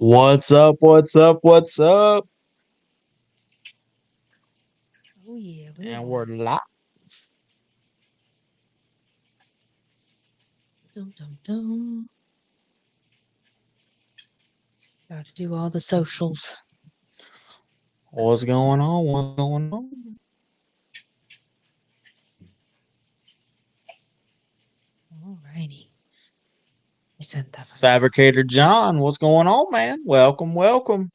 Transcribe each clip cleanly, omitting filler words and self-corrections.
What's up? What's up? What's up? Oh yeah, And we're live. dum dum dum. Got to do all the socials. What's going on? What's going on? Alrighty. I sent that one. Fabricator John, what's going on, man? Welcome, welcome.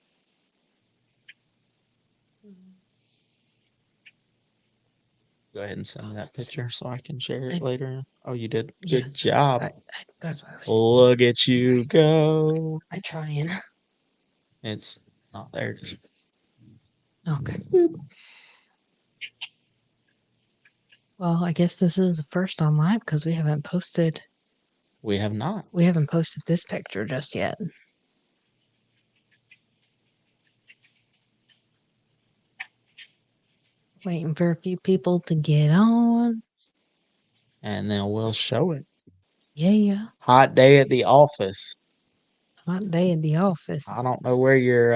Go ahead and send me that picture so I can share it later. Oh, you did. Yeah, Good job. that's what I was. Look at you go. I trying. It's not there. Okay. Well, I guess this is the first on live because we haven't posted. We have not. We haven't posted this picture just yet. Waiting for a few people to get on. And then we'll show it. Yeah. Hot day at the office. Hot day at the office. I don't know where your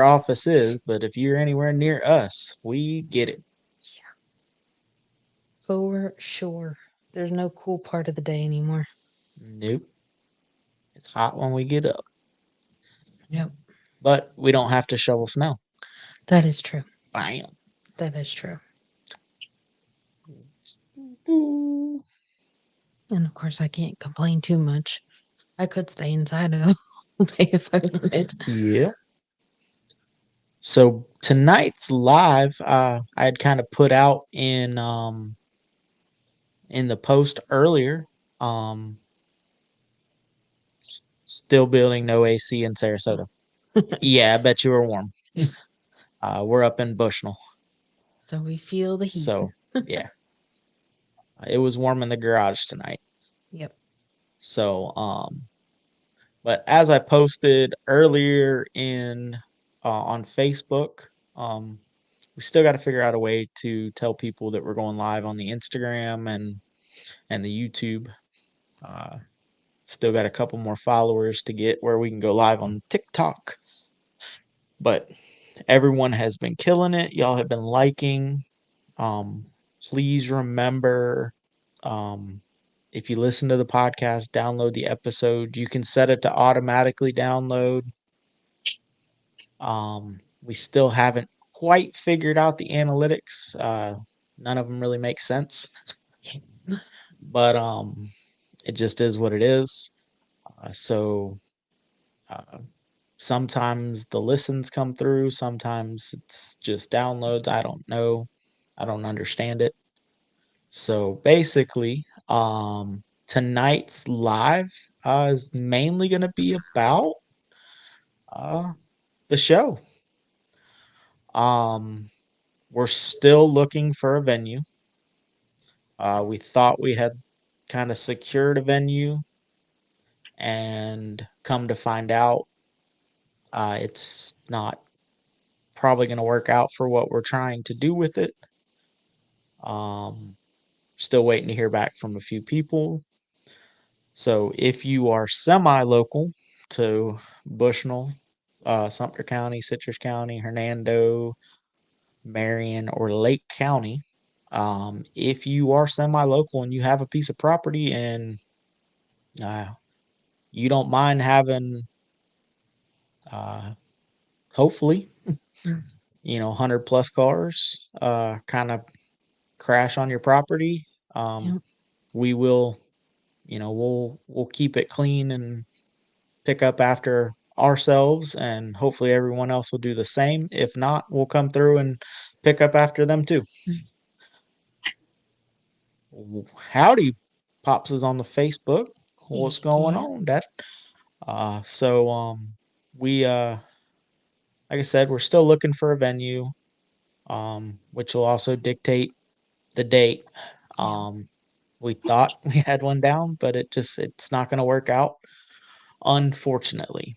office is, but if you're anywhere near us, we get it. Yeah. For sure. There's no cool part of the day anymore. Nope. It's hot when we get up. Yep. But we don't have to shovel snow. That is true. Bam. That is true. Ooh. And of course, I can't complain too much. I could stay inside all day if I wanted. Yeah. So tonight's live, I had kind of put out in the post earlier. Um, Still building no AC in Sarasota. Yeah, I bet you were warm. We're up in Bushnell, So we feel the heat. so yeah, it was warm in the garage tonight. Yep. So but as I posted earlier in on Facebook, we still got to figure out a way to tell people that we're going live on the Instagram and the YouTube. Uh, Still got a couple more followers to get where we can go live on TikTok. But everyone has been killing it. Y'all have been liking. Um, Please remember, um, if you listen to the podcast, download the episode. You can set it to automatically download. We still haven't quite figured out the analytics. None of them really make sense, but it just is what it is. So uh, sometimes the listens come through, sometimes it's just downloads. I don't know. I don't understand it. So basically, tonight's live is mainly going to be about uh, the show. Um, we're still looking for a venue. We thought we had kind of secured a venue, and come to find out, it's not probably going to work out for what we're trying to do with it. Um, Still waiting to hear back from a few people. So if you are semi local to Bushnell, Sumter County, Citrus County, Hernando, Marion, or Lake County, if you are semi local and you have a piece of property and uh, you don't mind having, uh, hopefully, 100 plus cars kind of crash on your property, Yep. we will, we'll keep it clean and pick up after ourselves, and hopefully everyone else will do the same. If not, we'll come through and pick up after them too. Howdy, Pops is on the Facebook. What's going Yeah. on, Dad? So we like I said, we're still looking for a venue, which will also dictate the date. Yeah. We thought we had one down, but it's not going to work out, unfortunately.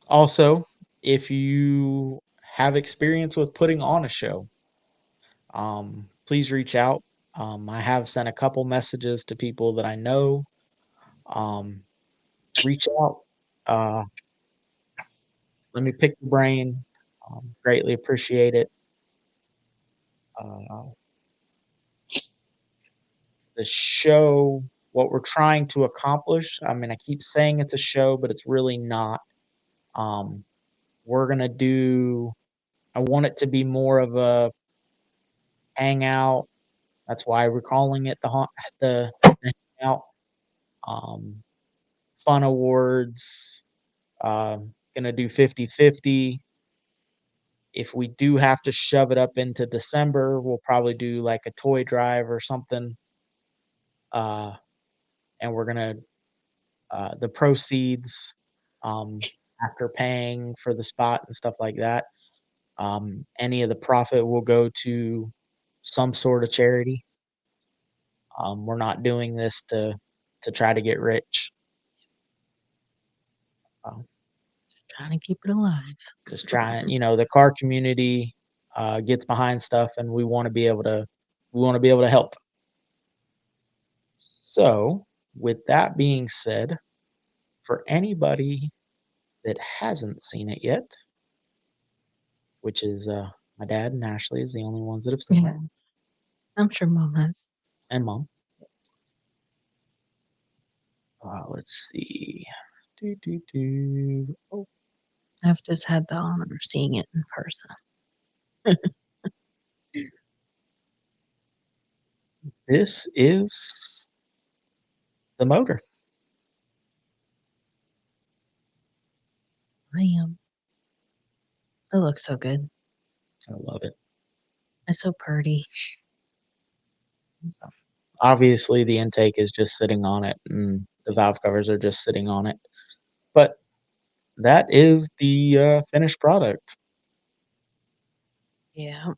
Also, if you have experience with putting on a show, please reach out. I have sent a couple messages to people that I know. Um, Reach out. Uh, let me pick your brain. Greatly appreciate it. Uh, the show, what we're trying to accomplish. I mean, I keep saying it's a show, but it's really not. Um, we're gonna do. I want it to be more of a hangout. That's why we're calling it the hangout. Um, fun awards. Gonna do 50-50. If we do have to shove it up into December, we'll probably do like a toy drive or something. Uh, and we're gonna the proceeds um, after paying for the spot and stuff like that. Any of the profit will go to some sort of charity. We're not doing this to try to get rich. Uh, Trying to keep it alive. just trying, the car community gets behind stuff, and we want to be able to help. So, with that being said, for anybody that hasn't seen it yet, which is my dad and Ashley is the only ones that have seen Yeah, it, I'm sure mom has. and mom. Let's see. Oh, I've just had the honor of seeing it in person. this is the motor. I am. It looks so good. I love it. It's so pretty. So, obviously, the intake is just sitting on it, and the valve covers are just sitting on it. But that is the finished product. Yeah.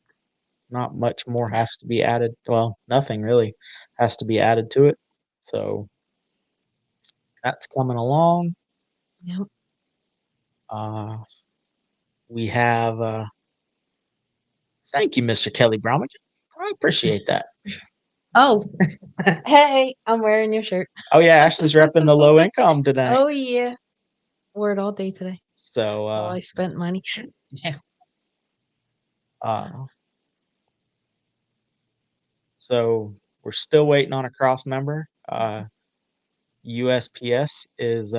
Not much more has to be added. Well, nothing really has to be added to it. So that's coming along. Yep. Uh, we have, thank you, Mr. Kelly Bromwich. I appreciate that. Oh, hey, I'm wearing your shirt. Oh, yeah, Ashley's repping the low income tonight. Oh yeah. Wore it all day today. So, While I spent money. yeah. Uh, so we're still waiting on a cross member. USPS is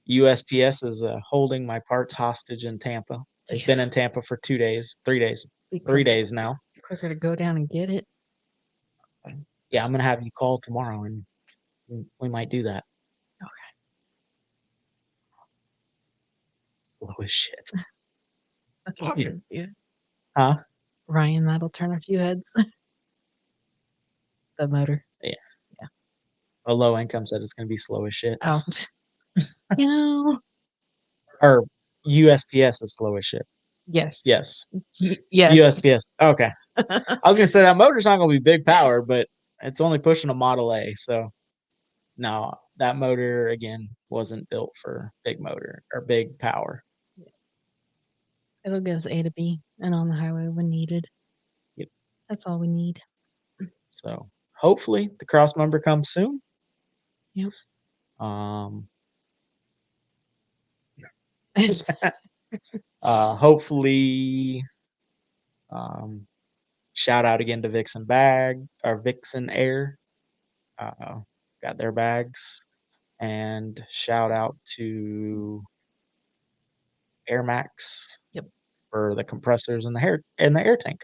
USPS is holding my parts hostage in Tampa. They've been in Tampa for 2 days, 3 days, Be 3 days now. quicker to go down and get it. Yeah, I'm gonna have you call tomorrow, and we might do that. Okay. Slow as shit. Yeah. Huh? Ryan, that'll turn a few heads. The motor. Yeah. Yeah. A low income said it's gonna be slow as shit. Oh. You know. Or USPS is slow as shit. Yes. Yes. Yes. USPS. Okay. I was gonna say that motor's not gonna be big power, but it's only pushing a Model A. So no, that motor again wasn't built for big motor or big power. It'll get us A to B and on the highway when needed. Yep. That's all we need. So hopefully the cross member comes soon. Yep. Um, hopefully, um, shout out again to Vixen Bag or Vixen Air. Uh, got their bags, and shout out to Air Max. Yep. For the compressors and the air tank.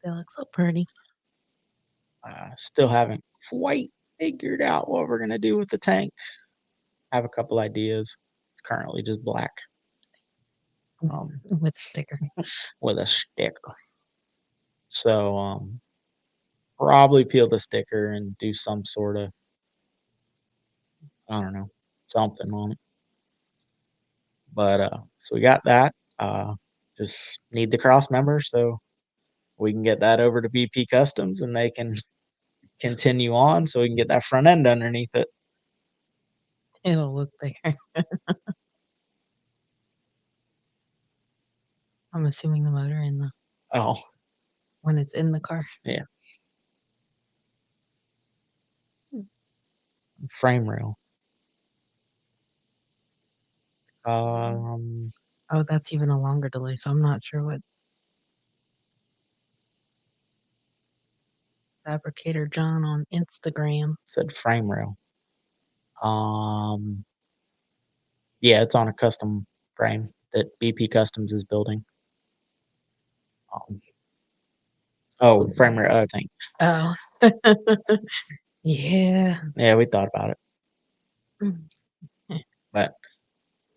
They look so pretty. Still haven't quite figured out what we're gonna do with the tank. Have a couple ideas. It's currently just black With a sticker. with a sticker. So probably peel the sticker and do some sort of, I don't know, something on it. But so we got that. Just need the cross member so we can get that over to BP Customs and they can continue on so we can get that front end underneath it. It'll look bigger. I'm assuming the motor in the Oh, when it's in the car. yeah. Frame rail. Um, Oh, that's even a longer delay, so I'm not sure what Fabricator John on Instagram. said frame rail. Um, yeah, it's on a custom frame that BP Customs is building. Um, oh, frame rail tank. Oh. Yeah. Yeah, we thought about it, Mm. but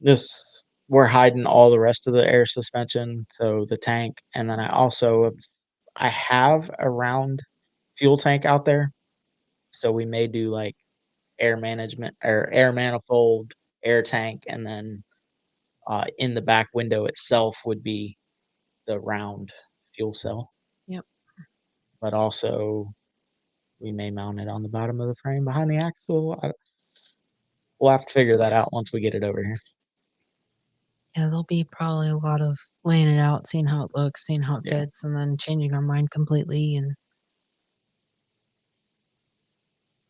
this we're hiding all the rest of the air suspension, so the tank, and then I have a round fuel tank out there, so we may do like air management or air manifold, air tank, and then in the back window itself would be the round fuel cell. Yep. But also we may mount it on the bottom of the frame behind the axle. We'll have to figure that out once we get it over here. Yeah, there'll be probably a lot of laying it out, seeing how it looks, seeing how it Yeah. fits, and then changing our mind completely. And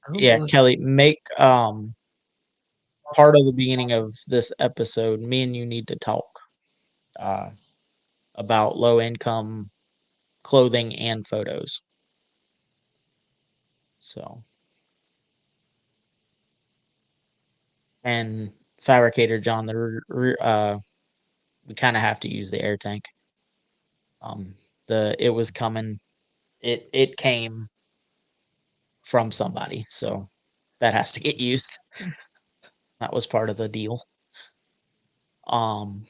oh Yeah, boy, Kelly, make part of the beginning of this episode, me and you need to talk uh about low income clothing and photos. So, and fabricator John, we kind of have to use the air tank. Um, it was coming. It came from somebody, so that has to get used. That was part of the deal. Um,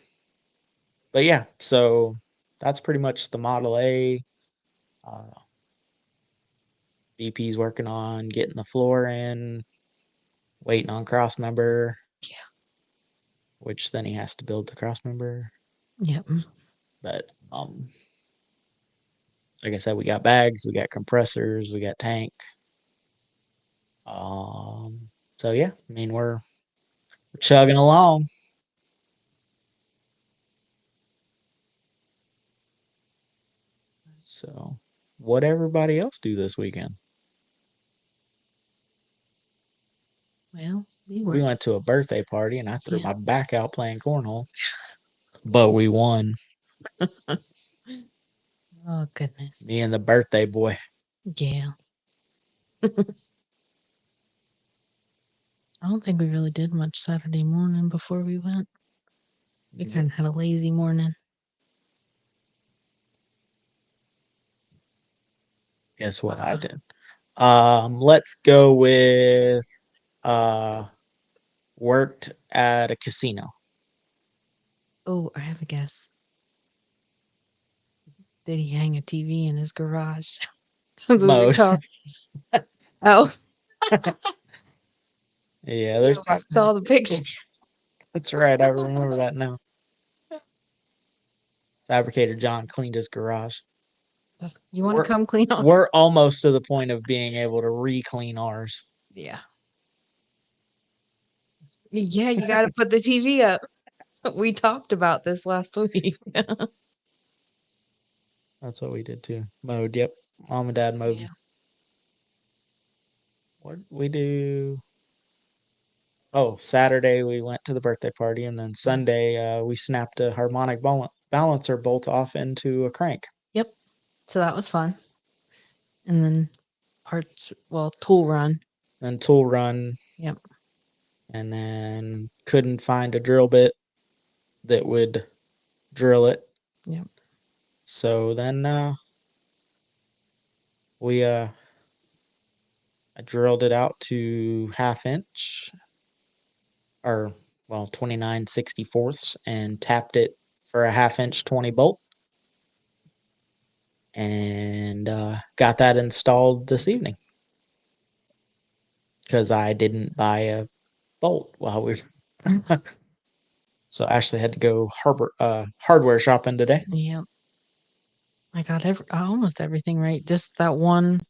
but yeah, so that's pretty much the Model A. Uh, BP's working on getting the floor in, waiting on cross member, yeah, which then he has to build the cross member. yep, But like I said, we got bags, we got compressors, we got tank. So yeah, I mean we're chugging along. So what everybody else do this weekend? well, we We were, went to a birthday party and I threw yeah. my back out playing cornhole, but we won. Oh goodness, Me and the birthday boy. yeah. I don't think we really did much Saturday morning before we went. We Yeah. kind of had a lazy morning. Guess what I did? Let's go with uh worked at a casino. Oh, I have a guess. Did he hang a TV in his garage? Because we were Mode. talking. Oh, Yeah, yeah, there's we saw the picture. that's right. I remember that now. Fabricator John cleaned his garage. You want to We're come clean on? we're almost to the point of being able to re-clean ours. Yeah. Yeah, you got to put the TV up. We talked about this last week. That's what we did too. Mode. Yep. Mom and dad mode. Yeah. What we do? Oh, Saturday we went to the birthday party, and then Mm. Sunday we snapped a harmonic balancer bolt off into a crank. Yep. So that was fun. And then tool run. Then tool run, Yep. and then couldn't find a drill bit that would drill it. Yep. So then we I drilled it out to half inch or well 29/64 and tapped it for a half inch 20 bolt and got that installed this evening because I didn't buy a bolt while we so Ashley had to go hardware shopping today. Yep. I got almost everything right. Just that one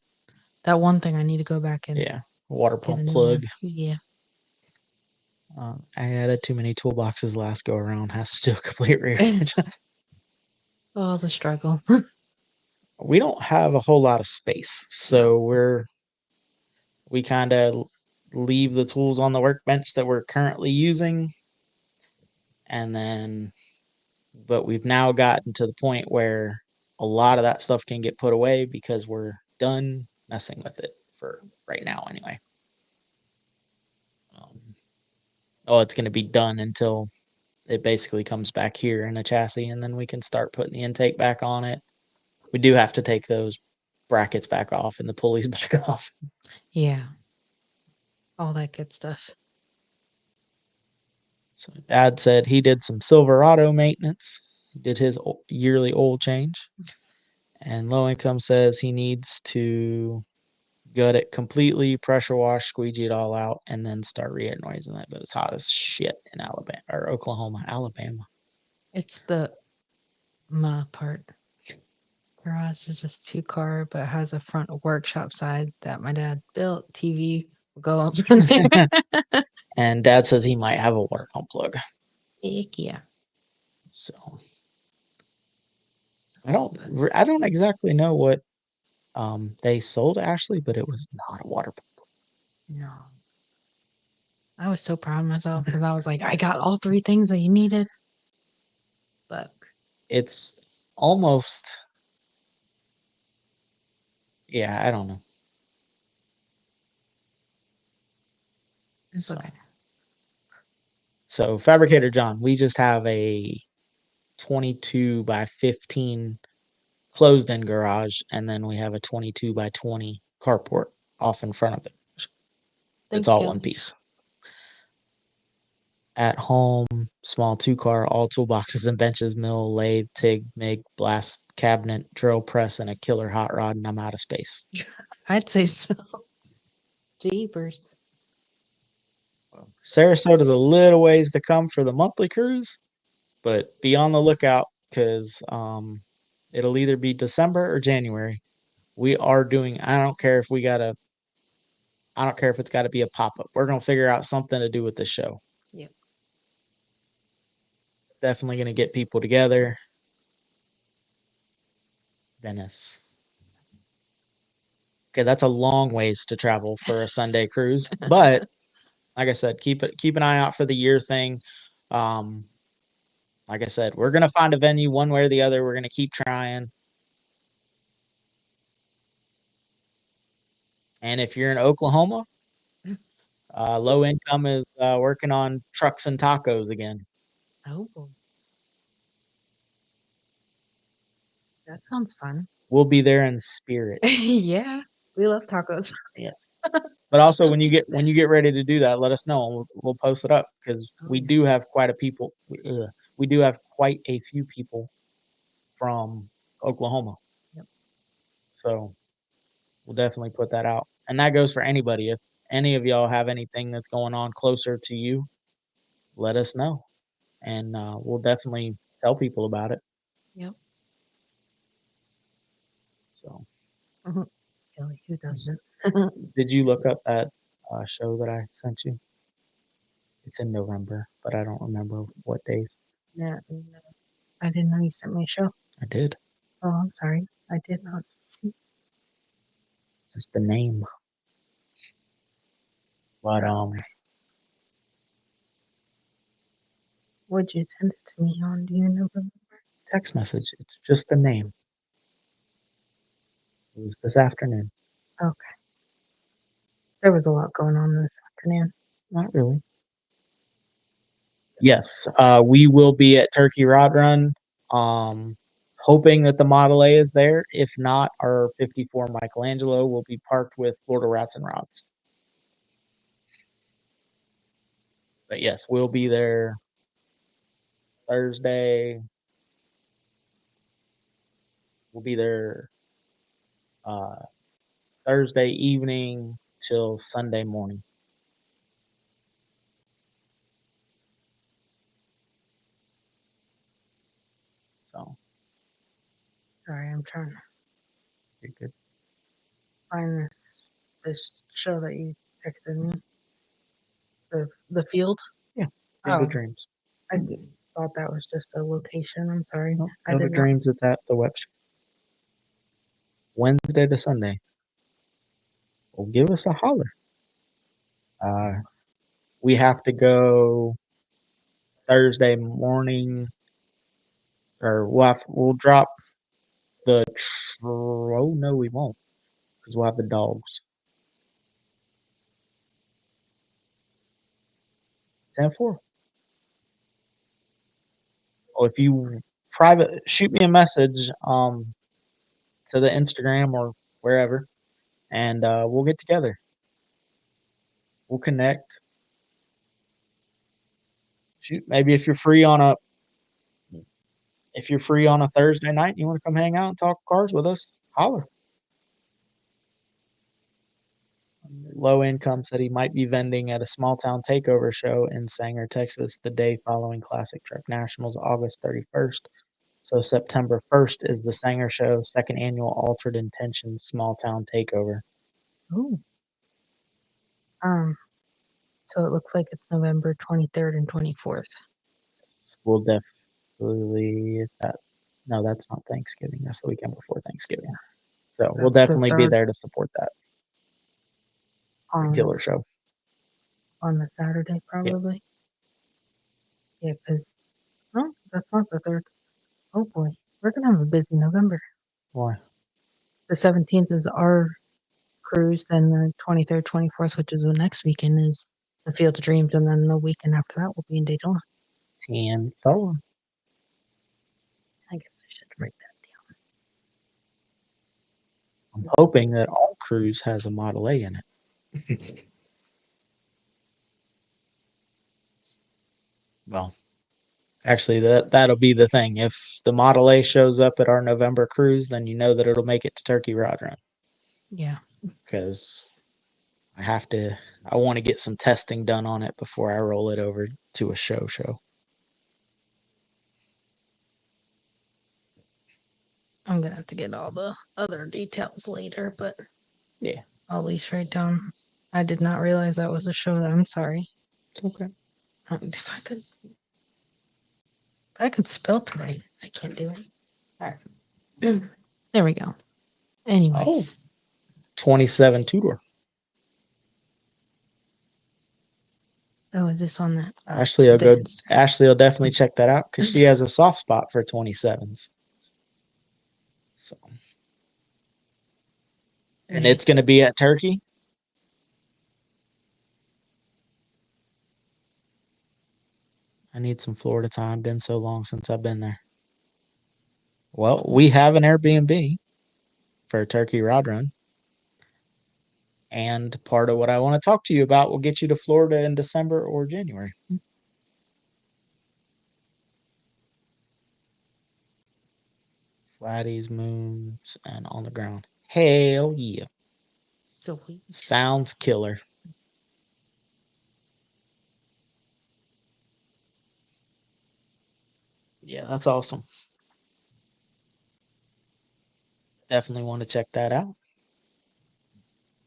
thing I need to go back and Yeah, water get a pump new one. plug. Yeah. I added too many toolboxes last go around. Has to do a complete rearrange. Oh, the struggle. We don't have a whole lot of space, so we kind of leave the tools on the workbench that we're currently using, And then, but we've now gotten to the point where a lot of that stuff can get put away because we're done messing with it for right now, anyway. Um, oh, it's going to be done until it basically comes back here in a chassis, and then we can start putting the intake back on it. We do have to take those brackets back off and the pulleys back off. Yeah. All that good stuff. So Dad said he did some Silverado maintenance. He did his yearly oil change. And low income says he needs to gut it completely, pressure wash, squeegee it all out, and then start re-noising it. But it's hot as shit in Alabama or Oklahoma, Alabama. It's the ma part. Garage is just 2-car, but has a front workshop side that my dad built. TV will go up in there. And Dad says he might have a water pump plug. Heck yeah. So I don't exactly know what they sold Ashley, but it was not a water pump. No. I was so proud of myself because I was like, I got all 3 things that you needed. But It's almost, yeah, I don't know. it's okay. So so Fabricator John, we just have a 22 by 15 closed in garage, and then we have a 22 by 20 carport off in front of it. It's Thanks, all one Kelly. piece. At home, small 2-car, all toolboxes and benches, mill, lathe, TIG, MIG, blast cabinet, drill press, and a killer hot rod, and I'm out of space. I'd say so. Jeepers. Sarasota's a little ways to come for the monthly cruise, but be on the lookout because it'll either be December or January. We are doing. I don't care if it's got to be a pop up. We're gonna figure out something to do with this show. Yep. Definitely gonna get people together. Venice. Okay, that's a long ways to travel for a Sunday cruise, but like I said, keep an eye out for the year thing. Um, like I said, we're gonna find a venue one way or the other. We're gonna keep trying. And if you're in Oklahoma, low income is working on trucks and tacos again. Oh, that sounds fun. We'll be there in spirit. Yeah. We love tacos. Yes. But also when you get ready to do that, let us know and we'll post it up because Oh, we yeah. do have quite a people. We do have quite a few people from Oklahoma, Yep. so we'll definitely put that out. And that goes for anybody. If any of y'all have anything that's going on closer to you, let us know, and we'll definitely tell people about it. Yep. So, Mhm. Kelly, who doesn't? did you look up that show that I sent you? It's in November, but I don't remember what days. No, no. I didn't know you sent me a show. I did. Oh, I'm sorry. I did not see. Just the name. But Okay. Would you send it to me on? Do you know? text message. It's just the name. It was this afternoon. Okay. There was a lot going on this afternoon. Not really. Yes, we will be at Turkey Rod Run. Um, hoping that the Model A is there. If not, our 54 Michelangelo will be parked with Florida Rats and Rods. But yes, we'll be there Thursday. We'll be there uh, Thursday evening till Sunday morning. So Sorry, I'm trying to you're good. find this show that you texted me. The field. Yeah, Field Oh, of Dreams. I thought that was just a location. I'm sorry. No, I Field did of not. Dreams. It's at the website. Wednesday to Sunday. Well, give us a holler. Uh, we have to go Thursday morning, or we'll drop oh no, we won't, because we'll have the dogs. 10-4. Well, if you private shoot me a message to the Instagram or wherever, and we'll get together. We'll connect. Shoot, maybe if you're free on a Thursday night and you want to come hang out and talk cars with us, holler. Low income said he might be vending at a small town takeover show in Sanger, Texas, the day following Classic Truck Nationals, August 31st. So September 1st is the Sanger Show, second annual Altered Intentions Small Town Takeover. Ooh. Um, so it looks like it's November 23rd and 24th. We'll definitely that. No, that's not Thanksgiving. That's the weekend before Thanksgiving. So we'll That's the definitely be 3rd there to support that on killer show. on the Saturday, Yep. probably. Yeah, because no, that's not the 3rd. Oh boy, we're gonna have a busy November. Why? The 17th is our cruise, then the 23rd, 24th, which is the next weekend, is the Field of Dreams, and then the weekend after that will be in Daytona. 10-4. I guess I should write that I'm hoping that all crews has a Model A in it. Well, actually, that'll be the thing. If the Model A shows up at our November cruise, then you know that it'll make it to Turkey Rod Run. Yeah. Because I want to get some testing done on it before I roll it over to a show. I'm gonna have to get all the other details later, but yeah, I'll at least write down. I did not realize that was a show. That I'm sorry. It's okay. If I could spell tonight, I can't do it. All right. There we go. Anyways. 27 two-door. Oh, is this on that? Ashley will definitely check that out because she has a soft spot for 27s. So, and it's going to be at Turkey. I need some Florida time. Been so long since I've been there. Well, we have an Airbnb for a Turkey Rod Run. And part of what I want to talk to you about will get you to Florida in December or January. Flatties, moons, and on the ground. Hell yeah. Sweet. Sounds killer. Yeah, that's awesome. Definitely want to check that out.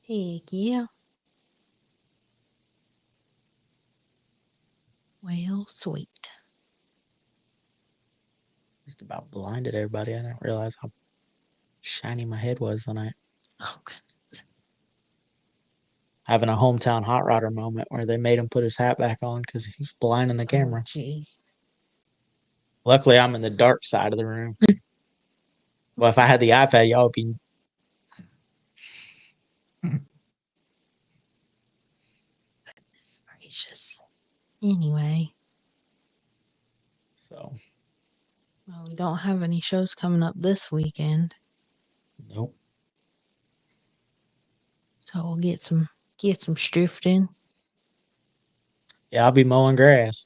Heck yeah. Well, sweet. Just about blinded everybody. I didn't realize how shiny my head was the night. Oh, Having a hometown hot rodder moment where they made him put his hat back on because he was blinding the camera. Jeez. Luckily, I'm in the dark side of the room. Well, if I had the iPad, y'all would be. Goodness gracious. Anyway. So. Well, we don't have any shows coming up this weekend. Nope. So we'll get some stuff in. Yeah, I'll be mowing grass.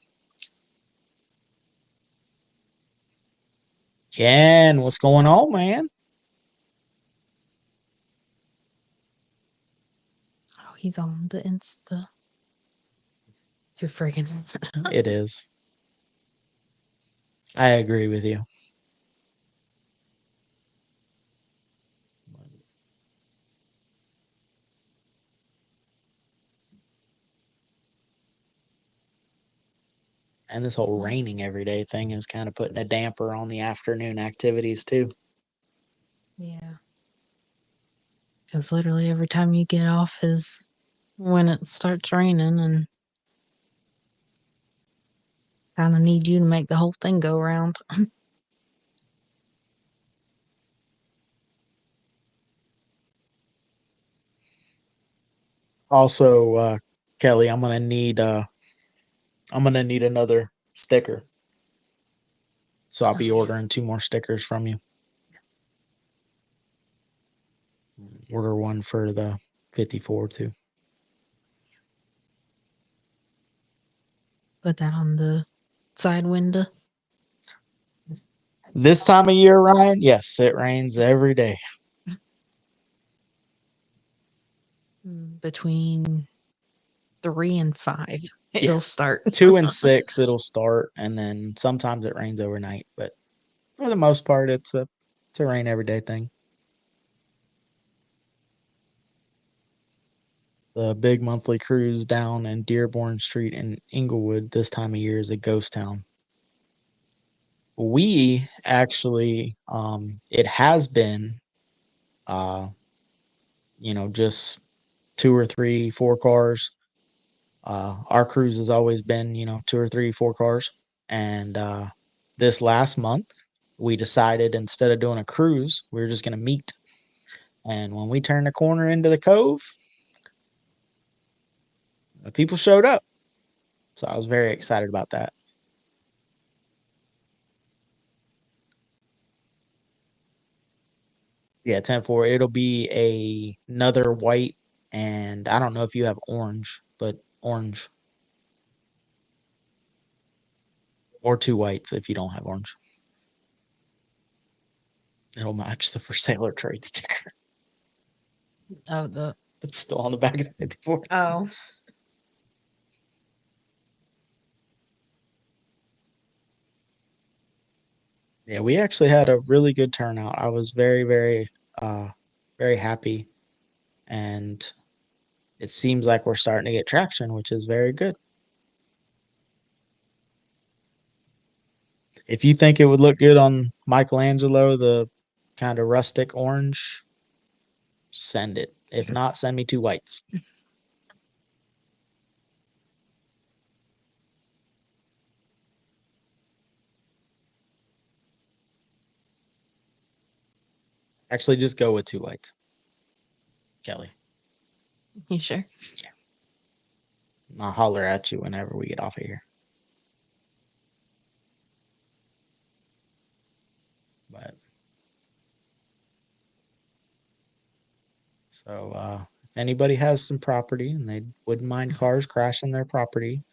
Ken, what's going on, man? Oh, he's on the Insta. It's too friggin'. It is. I agree with you. And this whole raining every day thing is kind of putting a damper on the afternoon activities too. Yeah. Because literally every time you get off is when it starts raining, and kind of need you to make the whole thing go round. Also, Kelly, I'm gonna need another sticker. So I'll Oh, be yeah. ordering 2 more stickers from you. Order one for the 54 too. Put that on the side window. This time of year, Ryan, yes, it rains every day. Between 3 and 5, Yeah. it'll start. 2 and 6 it'll start, and then sometimes it rains overnight, but for the most part it's a rain every day thing. The big monthly cruise down in Dearborn Street in Inglewood this time of year is a ghost town. We actually, it has been, uh, just 2 or 3, 4 cars. Our cruise has always been, 2 or 3, 4 cars. And this last month, we decided instead of doing a cruise, we were just going to meet. And when we turned the corner into the cove, people showed up. So I was very excited about that. Yeah, 10-4. It'll be another white, and I don't know if you have orange, but orange or 2 whites if you don't have orange. It'll match the for sale or trade sticker Oh, the that's still on the back of the 54. oh, Yeah, we actually had a really good turnout. I was very, very, very happy, and it seems like we're starting to get traction, which is very good. If you think it would look good on Michelangelo, the kind of rustic orange, send it. If not, send me 2 whites. Actually, just go with 2 whites, Kelly. you sure? Yeah. I'll holler at you whenever we get off of here. But so if anybody has some property and they wouldn't mind cars crashing their property,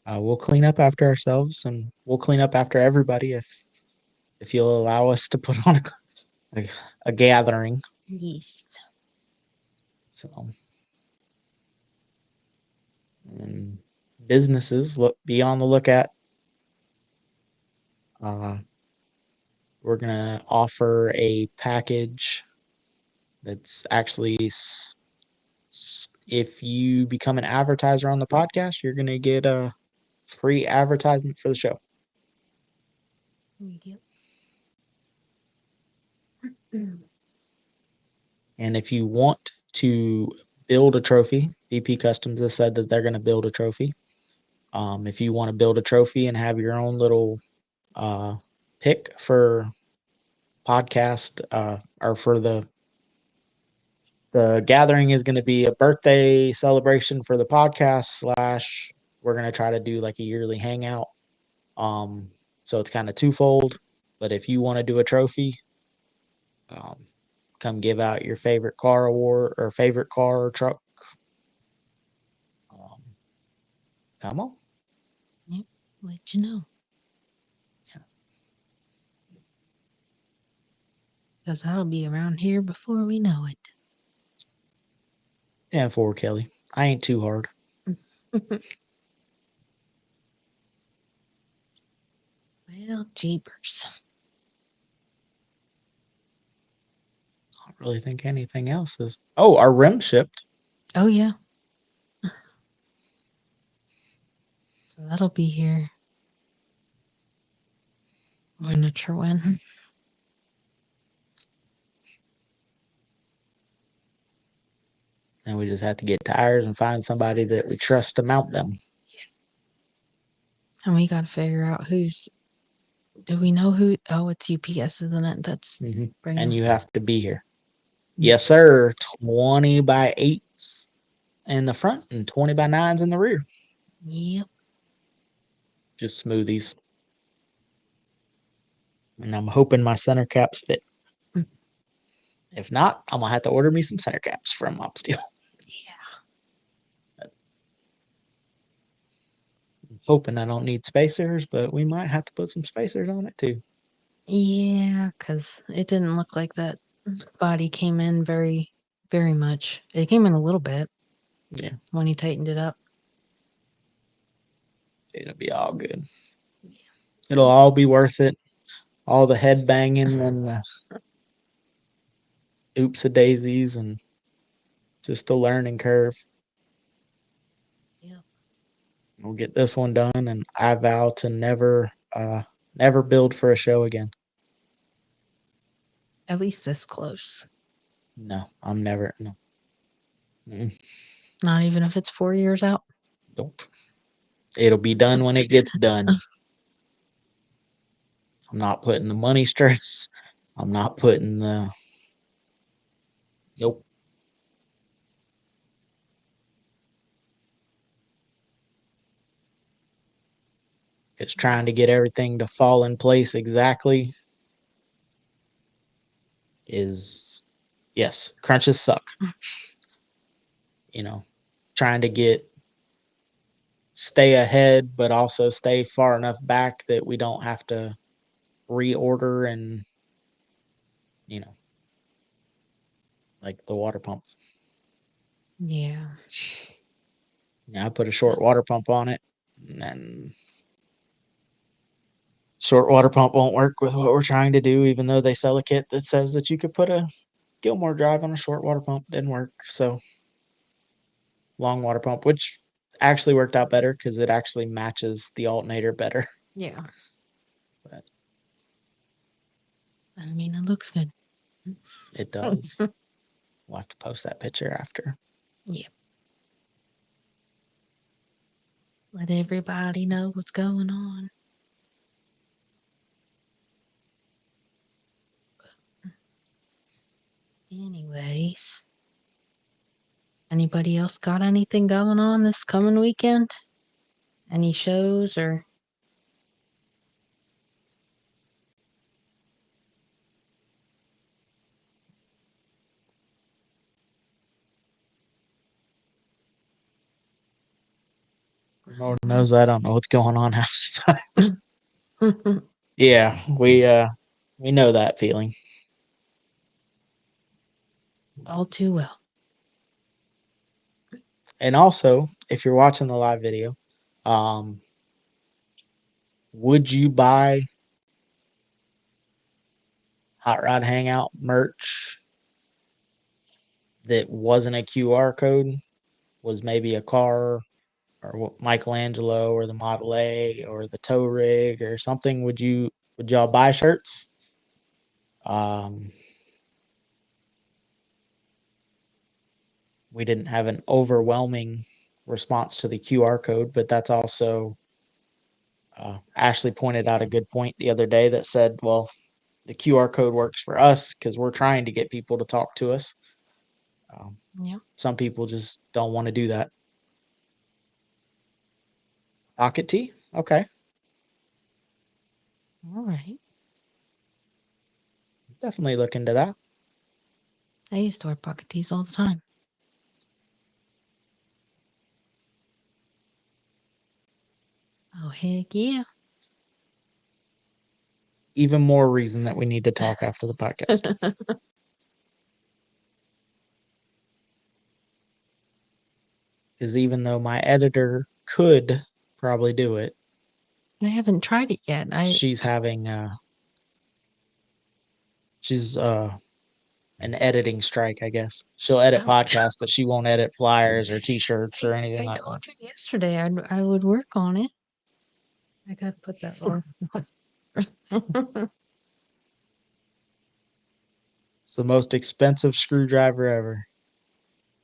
we'll clean up after ourselves and we'll clean up after everybody if you'll allow us to put on a, a gathering. Yes. So and businesses be on the lookout. Uh, we're gonna offer a package that's actually if you become an advertiser on the podcast, you're gonna get a free advertisement for the show. Yep. And if you want to build a trophy, BP Customs has said that they're going to build a trophy. If you want to build a trophy and have your own little uh, pick for podcast or for the gathering is going to be a birthday celebration for the podcast slash we're going to try to do like a yearly hangout. Um, so it's kind of twofold. But if you want to do a trophy, um, come give out your favorite car award or favorite car or truck. Um, come on. Yep. Let you know. Because that'll be around here before we know it. And for Kelly, I ain't too hard. Well, jeepers. I don't really think anything else is. Oh, our rim shipped. Oh, yeah. So that'll be here when it's your win. And we just have to get tires and find somebody that we trust to mount them. And we got to figure out who's. Do we know who? Oh, it's UPS, isn't it? That's bringing. And you have to be here. Yes, sir. 20 by 8s in the front and 20 by 9s in the rear. Yep. Just smoothies. And I'm hoping my center caps fit. Mm. If not, I'm going to have to order me some center caps from Mopsteel. Yeah. I'm hoping I don't need spacers, but we might have to put some spacers on it too. Yeah, because it didn't look like that body came in very much. It came in a little bit. Yeah. When he tightened it up. It'll be all good. It'll all be worth it. All the head banging and the oops a daisies and just a learning curve. Yeah. We'll get this one done, and I vow to never build for a show again. At least this close. No, I'm never. No. Not even if it's 4 years out. Nope. It'll be done when it gets done. I'm not putting the money stress. I'm not putting the. Nope. It's trying to get everything to fall in place exactly. Is yes, crunches suck. Trying to stay ahead, but also stay far enough back that we don't have to reorder and you know like the water pump. Yeah. I put a short water pump on it, and short water pump won't work with what we're trying to do, even though they sell a kit that says that you could put a Gilmore drive on a short water pump. Didn't work. So long water pump, which actually worked out better because it actually matches the alternator better. Yeah. But I mean, it looks good. it does. We'll have to post that picture after. Yeah. Let everybody know what's going on. Anyways, anybody else got anything going on this coming weekend? Any shows or? Lord knows I don't know what's going on half the time. Yeah, we know that feeling. All too well. And also, if you're watching the live video, um, would you buy Hot Rod Hangout merch that wasn't a QR code? Was maybe a car or Michelangelo or the Model A or the tow rig or something? Would y'all buy shirts? Um, we didn't have an overwhelming response to the QR code, but that's also Ashley pointed out a good point the other day that said, well, the QR code works for us because we're trying to get people to talk to us. Yeah. Some people just don't want to do that. Pocket tee? Okay. All right. Definitely look into that. I used to wear pocket tees all the time. Oh, heck yeah. Even more reason that we need to talk after the podcast. Is even though my editor could probably do it, I haven't tried it yet. she's having she's an editing strike, I guess. She'll edit podcasts, but she won't edit flyers or t-shirts or anything I like told that. you yesterday I would work on it. I gotta put that on. It's the most expensive screwdriver ever.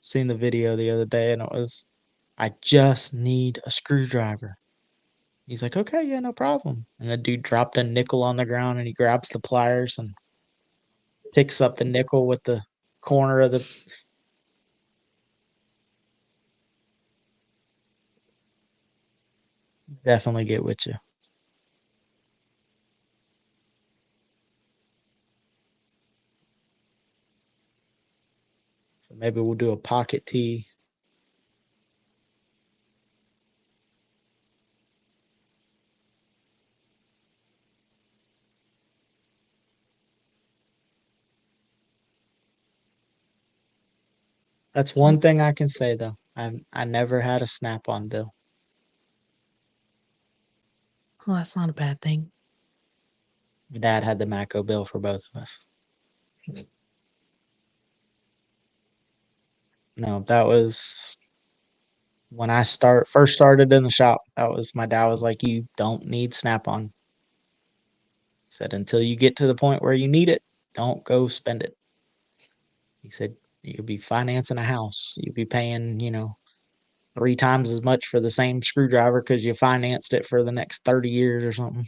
Seen the video the other day and it was I just need a screwdriver. He's like, okay, yeah, no problem. And the dude dropped a nickel on the ground and he grabs the pliers and picks up the nickel with the corner of the. Definitely get with you. So maybe we'll do a pocket tee. That's one thing I can say though. I never had a snap-on bill. Well, that's not a bad thing. My dad had the Matco bill for both of us. No, that was when I first started in the shop. That was my dad was like, "You don't need Snap-on." Said until you get to the point where you need it, don't go spend it. He said you'll be financing a house. You'll be paying, 3 times as much for the same screwdriver because you financed it for the next 30 years or something.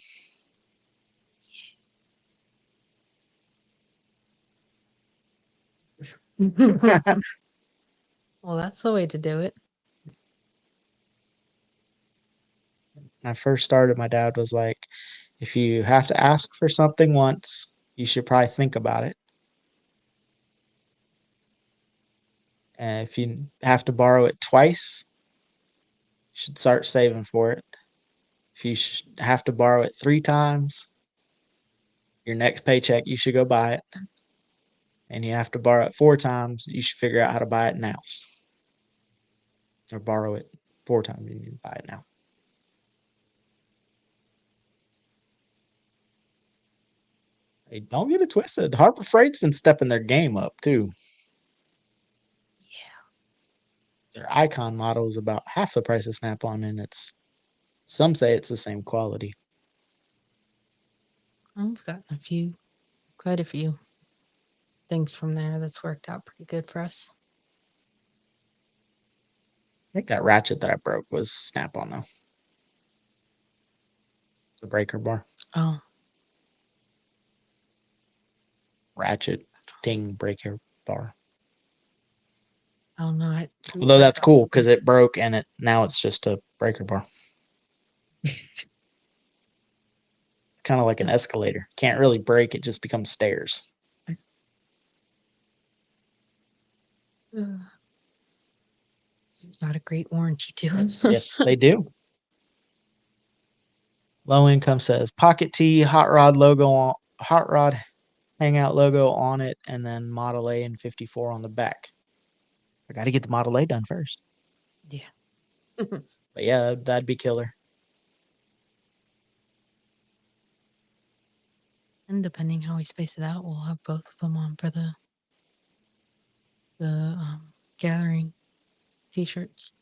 Well, that's the way to do it. When I first started, my dad was like, if you have to ask for something once, you should probably think about it. And if you have to borrow it twice, you should start saving for it. If you have to borrow it 3 times, your next paycheck, you should go buy it. And you have to borrow it 4 times, you should figure out how to buy it now. Or borrow it 4 times, you need to buy it now. Hey, don't get it twisted. Harbor Freight's been stepping their game up too. Yeah. Their Icon model is about half the price of Snap On, and some say it's the same quality. I've gotten quite a few things from there that's worked out pretty good for us. I think that ratchet that I broke was Snap On though. The breaker bar. Oh, Ratchet ding breaker bar. I don't know. I Although that that's cool possibly. because it broke and now it's just a breaker bar. Kind of like an Yeah. escalator. Can't really break, it just becomes stairs. Ugh. Not a great warranty to it. Yes, they do. Low income says pocket tee, hot rod hangout logo on it, and then Model A and 54 on the back. I got to get the Model A done first. Yeah. But yeah, that'd be killer. And depending how we space it out, we'll have both of them on for the gathering t-shirts.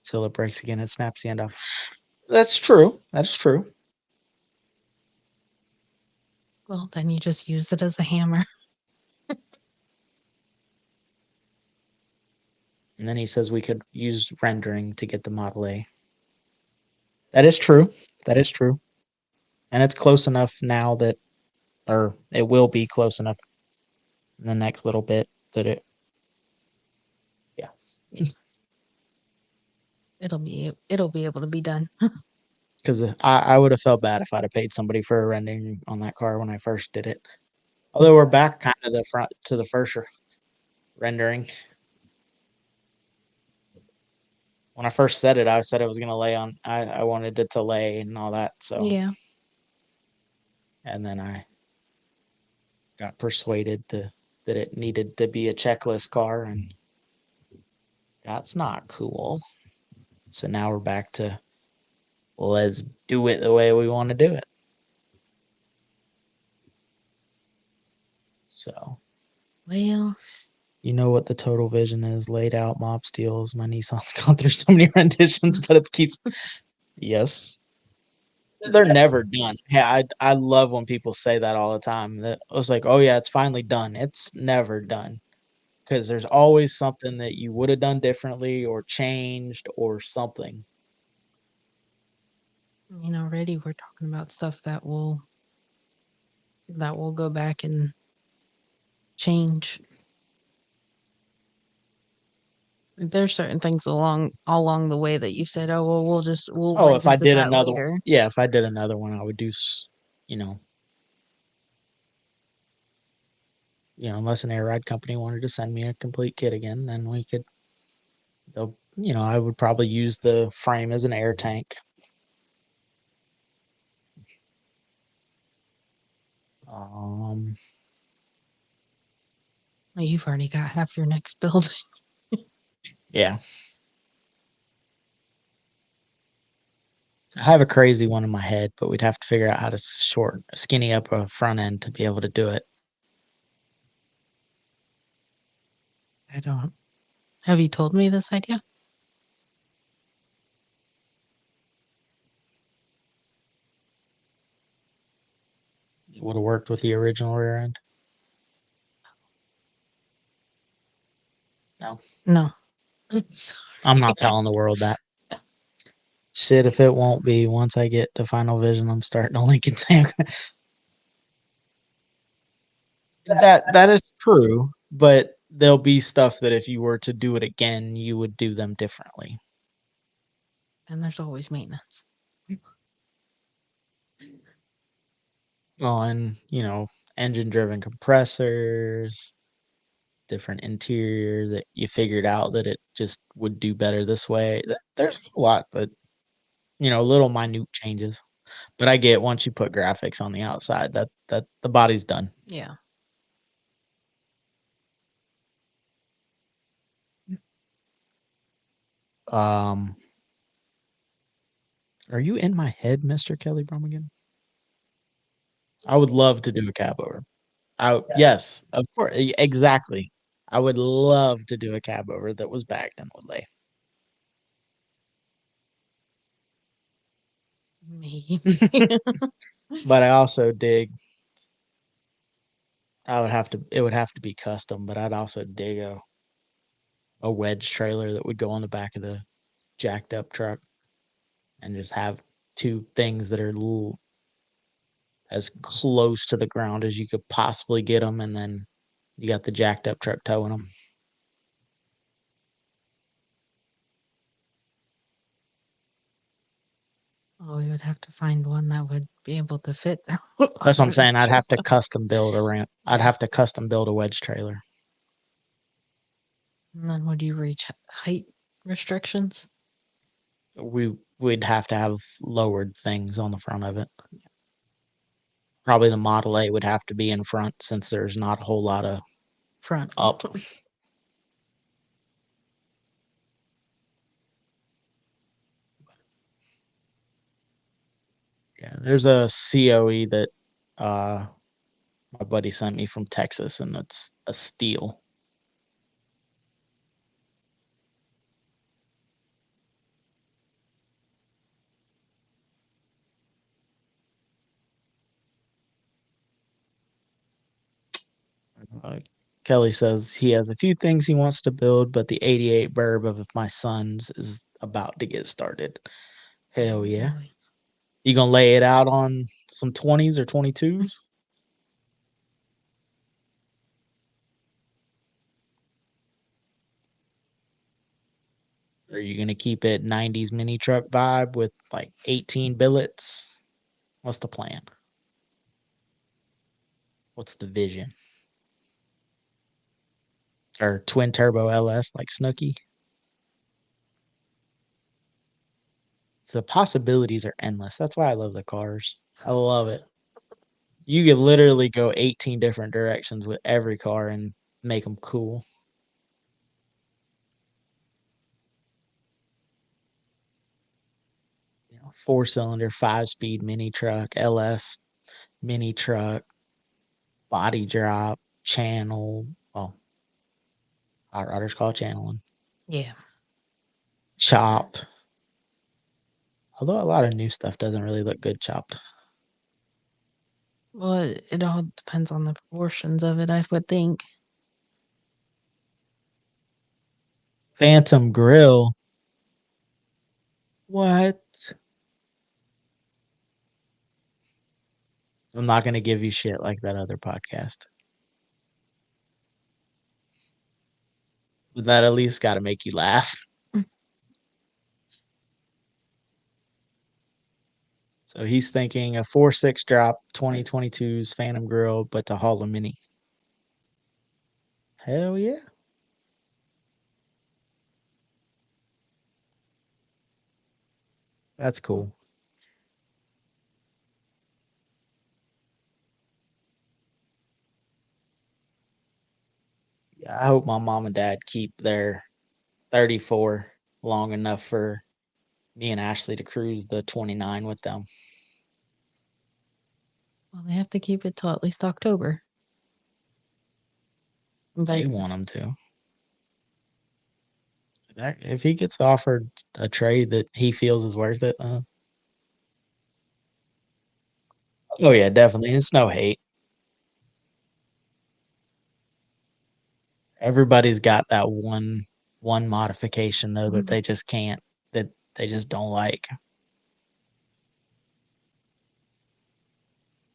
Till it breaks again, it snaps the end off. That's true. That's true. Well, then you just use it as a hammer. And then he says we could use rendering to get the Model A. That is true. That is true. And it's close enough now that, or it will be close enough in the next little bit that yeah. It'll be able to be done. Because I would have felt bad if I'd have paid somebody for a rendering on that car when I first did it. Although we're back kind of the front to the first rendering. When I first said it, I said it was going to lay on, I wanted it to lay and all that. So, Yeah. and then I got persuaded that it needed to be a checklist car, and that's not cool. So now we're back to let's do it the way we want to do it. So, Well, you know what the total vision is, laid out mob steels. My Nissan's gone through so many renditions, but it keeps, yes, they're never done. Yeah, I love when people say that all the time. That I was like, oh yeah, it's finally done. It's never done. because there's always something that you would have done differently or changed or something. Already we're talking about stuff that will go back and change. There's certain things along the way that you've said, "Oh, well, we'll Oh, if I revisit did that another one, later." yeah, if I did another one, I would do, you know, unless an air ride company wanted to send me a complete kit again, then we could. I would probably use the frame as an air tank. Um, Well, you've already got half your next build. yeah, I have a crazy one in my head, but we'd have to figure out how to skinny up a front end to be able to do it. I don't. Have you told me this idea? It would have worked with the original rear end. No, No. I'm Sorry. not telling the world that. Shit, if it won't be once I get to Final Vision, I'm starting a Lincoln tank. That is true, but there'll be stuff that if you were to do it again, you would do them differently. And there's always maintenance. Well, and engine driven compressors, different interior that you figured out that it just would do better this way. There's a lot, but little minute changes. But I get once you put graphics on the outside, that the body's done. Yeah. Um, are you in my head, Mr. Kelly Brummagem? I would love to do a cab over. Yes, of course, exactly. I would love to do a cab over that was bagged and would lay. Me. But I also dig. It would have to be custom, but I'd also dig a wedge trailer that would go on the back of the jacked up truck and just have two things that are as close to the ground as you could possibly get them, and then you got the jacked up truck towing them. Oh, we would have to find one that would be able to fit That's what I'm on the saying. I'd have to truck. custom build a ramp. I'd Yeah. have to custom build a wedge trailer. And then would you reach height restrictions? We'd have to have lowered things on the front of it. Probably the Model A would have to be in front since there's not a whole lot of Front. up. Yeah, there's a COE that uh my buddy sent me from Texas, and it's a steel. Uh, Kelly says he has a few things he wants to build, but the '88 Burb of my son's is about to get started. Hell Oh yeah! boy. You gonna lay it out on some 20s or 22s? Or are you gonna keep it '90s mini truck vibe with like 18 billets? What's the plan? What's the vision? Or twin turbo LS like Snooky? So the possibilities are endless. That's why I love the cars. I love it. You could literally go 18 different directions with every car and make them cool. 4-cylinder, 5-speed mini truck, LS mini truck, body drop, channel. Well, hot rodders call it channeling. Yeah. Chopped. Although a lot of new stuff doesn't really look good chopped. Well, it all depends on the proportions of it, I would think. Phantom Grill. What? I'm not gonna give you shit like that other podcast. But that at least got to make you laugh. So he's thinking a 4.6 drop 2022's Phantom Grill, but to haul a mini. Hell yeah. That's cool. Yeah, I hope my mom and dad keep their 34 long enough for me and Ashley to cruise the 29 with them. Well, they have to keep it till at least October. They But want them to. If he gets offered a trade that he feels is worth it, oh yeah, definitely. It's no hate. Everybody's got that one modification though that they just can't, that they just don't like.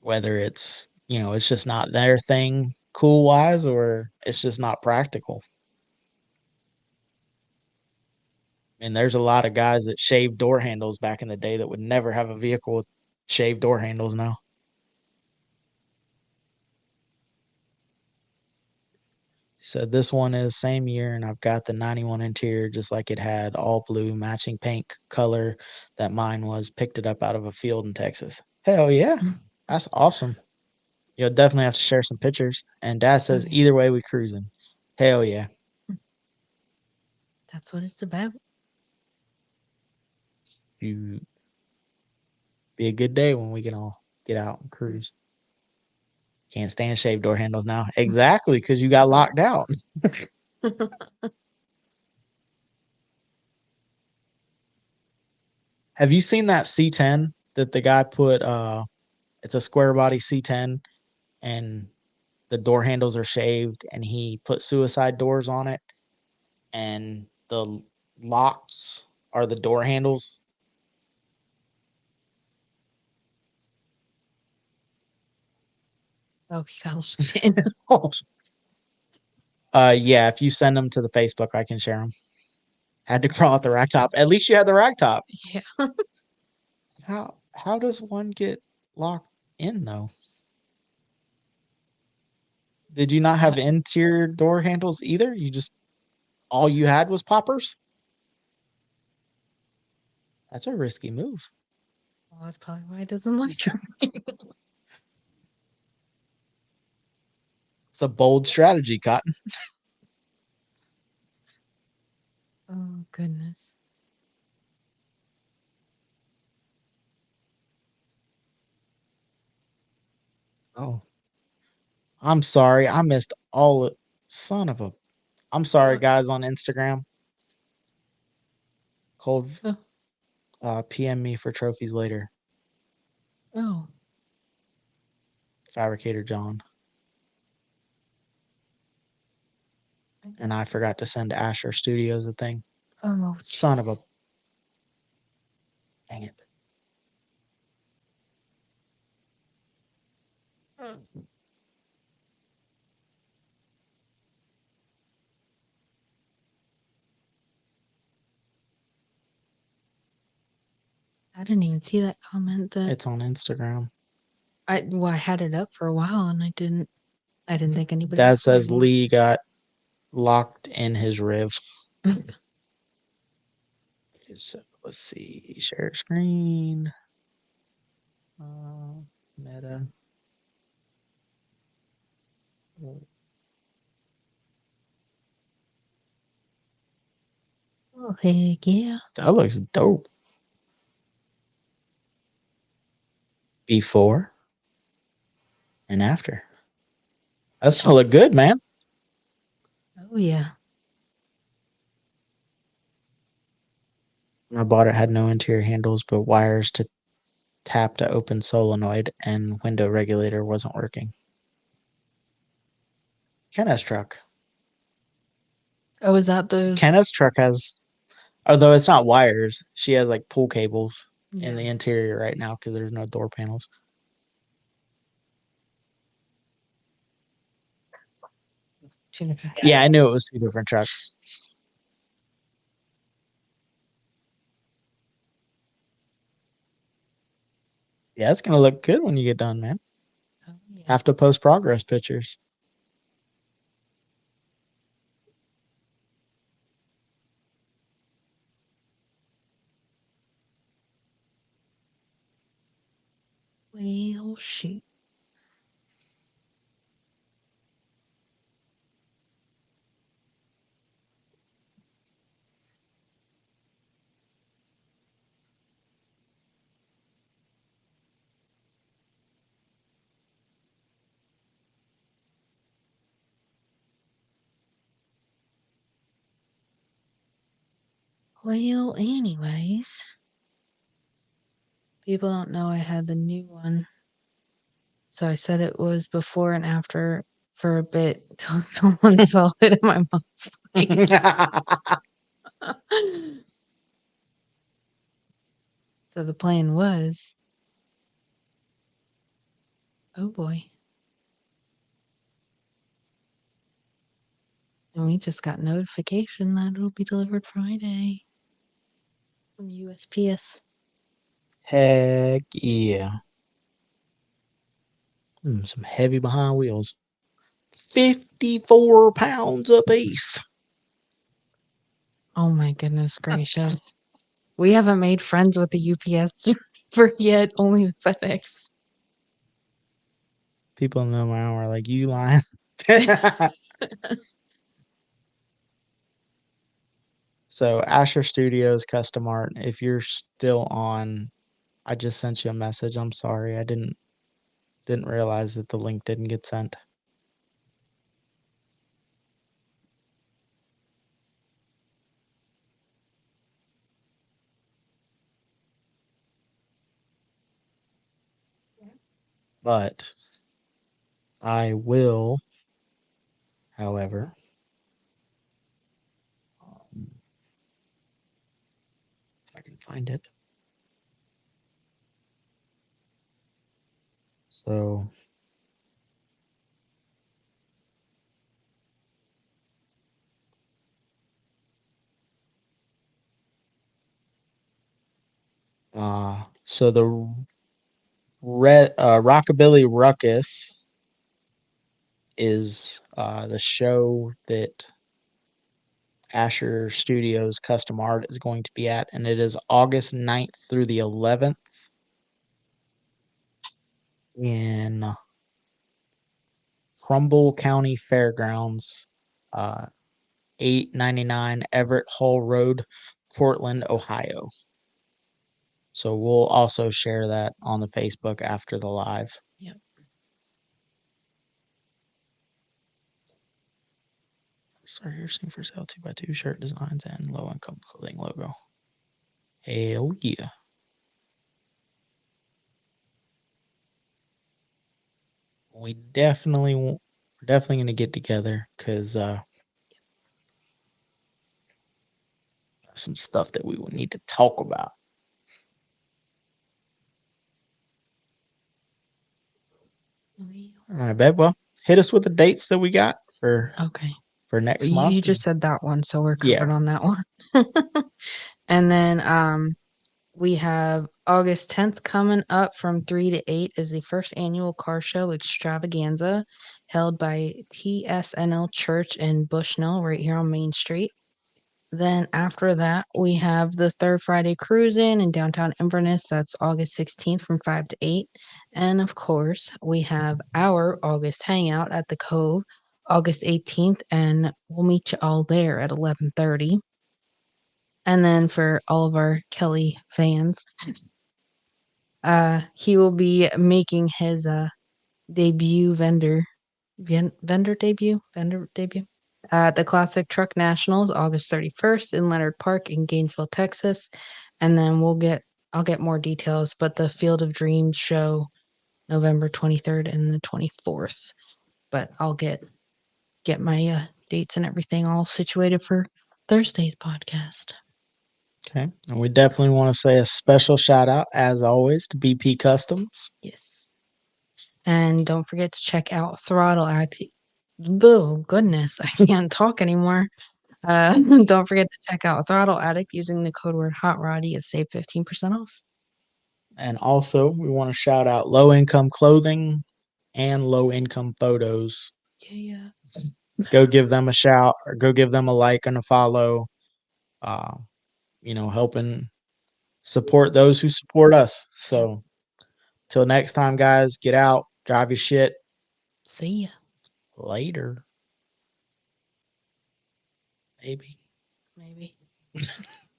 Whether it's, it's just not their thing cool wise, or it's just not practical. And there's a lot of guys that shaved door handles back in the day that would never have a vehicle with shaved door handles now. He said this one is same year, and I've got the 91 interior just like it had, all blue, matching paint color that mine was. Picked it up out of a field in Texas. Hell yeah. That's awesome. You'll definitely have to share some pictures. And dad says okay, either way we cruising. Hell yeah. that's what it's about. You be a good day when we can all get out and cruise. Can't stand shaved door handles now. Exactly, because you got locked out. Have you seen that C10 that the guy put? It's a square body C10, and the door handles are shaved, and he put suicide doors on it, and the locks are the door handles. Oh, he got locked in. Yeah, if you send them to the Facebook, I can share them. Had to crawl out the rack top. At least you had the rack top. Yeah. How does one get locked in though? Did you not have interior door handles either? You just all you had was poppers? That's a risky move. Well, that's probably why it doesn't look true. It's a bold strategy, Cotton. Oh, goodness. Oh, I'm sorry. I missed all it. Son of a. I'm sorry, What? guys on Instagram. Cold Oh, PM me for trophies later. oh. Fabricator John. And I forgot to send Asher Studios a thing. Oh, Son of a. jeez. Dang it. I didn't even see that comment that It's on Instagram. I had it up for a while and I didn't think anybody Dad else would says ignore Lee got locked in his riv. it. So let's see. Share screen. Meta. Oh, heck yeah. That looks dope. Before and after. That's gonna look good, man. Oh, yeah. I bought it, had no interior handles, but wires to tap to open solenoid and window regulator wasn't working. Kenna's truck. Oh, is that those? Kenna's truck has, although it's not wires, she has like pull cables in Yeah. the interior right now because there's no door panels. Two different Yeah, I knew it was two different trucks. Yeah, it's gonna look good when you get done, man. Oh, yeah. Have to post progress pictures. Well, shoot. Well, anyways, people don't know I had the new one. So I said it was before and after for a bit till someone saw it in my mom's face. So the plan was, oh boy. And we just got notification that it'll be delivered Friday from USPS. Heck yeah. Some heavy behind wheels. 54 pounds apiece. Oh my goodness gracious. We haven't made friends with the UPS for yet, only the FedEx. People know my are like, you lying. So Asher Studios custom art. If you're still on, I just sent you a message. I'm sorry. I didn't realize that the link didn't get sent. But I will, however, if I can find it. So so the red Rockabilly Ruckus is the show that Asher Studios custom art is going to be at, and it is August 9th through the 11th in Trumbull County Fairgrounds, 899 Everett Hall Road, Portland, Ohio. So we'll also share that on the Facebook after the live. Yep. Start here seeing for sale 2x2 shirt designs and low income clothing logo. Hell yeah. We're definitely gonna get together because some stuff that we will need to talk about. All right, babe. Well, hit us with the dates that we got Okay. for next You month. just said that one, so we're Yeah. covered on that one. And then we have August 10th coming up from 3 to 8 is the first annual car show extravaganza held by TSNL Church in Bushnell, right here on Main Street. Then after that, we have the third Friday cruise in downtown Inverness. That's August 16th from 5 to 8. And of course, we have our August hangout at the Cove, August 18th, and we'll meet you all there at 11:30. And then for all of our Kelly fans, he will be making his debut vendor debut at the Classic Truck Nationals August 31st in Leonard Park in Gainesville, Texas. And then I'll get more details, but the Field of Dreams show November 23rd and the 24th. But I'll get my dates and everything all situated for Thursday's podcast. Okay. And we definitely want to say a special shout out, as always, to BP Customs. Yes. And don't forget to check out Throttle Addict. Oh, goodness, I can't talk anymore. Don't forget to check out Throttle Addict using the code word Hot Roddy and save 15% off. And also, we want to shout out low income clothing and low income photos. Yeah. Go give them a shout or go give them a like and a follow. Uh, helping support those who support us. So, till next time, guys, get out, drive your shit. See ya. Later, maybe. Maybe.